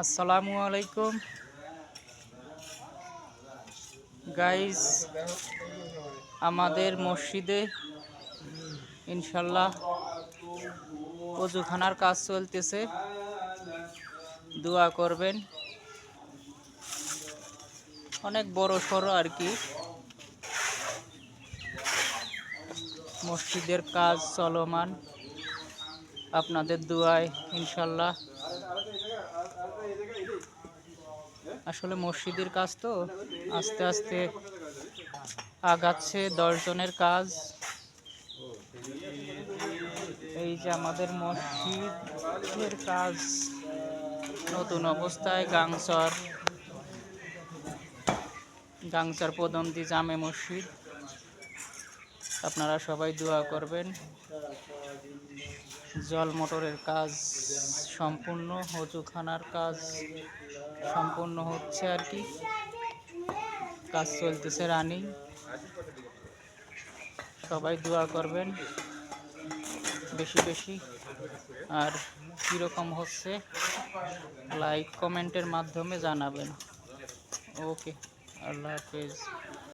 আসসালামু আলাইকুম গাইস, আমাদের মসজিদে ইনশাল্লাহ ওযুখানার কাজ চলতেছে, দোয়া করবেন। অনেক বড় সড়ো আর কি মসজিদের কাজ চলমান, আপনাদের দোয়ায় ইনশাল্লাহ। আসলে মসজিদের কাজ তো আস্তে আস্তে আগাচ্ছে, 10 জনের কাজ। এই যে আমাদের মসজিদের কাজ নতুন অবস্থায়, গাংচর পদমদি জামে মসজিদ। আপনারা সবাই দোয়া করবেন। জল মোটরের কাজ সম্পূর্ণ, ওযুখানার কাজ সম্পূর্ণ হচ্ছে আর কি, কাজ চলতেছে রানিং। সবাই দোয়া করবেন বেশি বেশি, আর কীরকম হচ্ছে লাইক কমেন্টের মাধ্যমে জানাবেন। ওকে, আল্লাহ হাফেজ।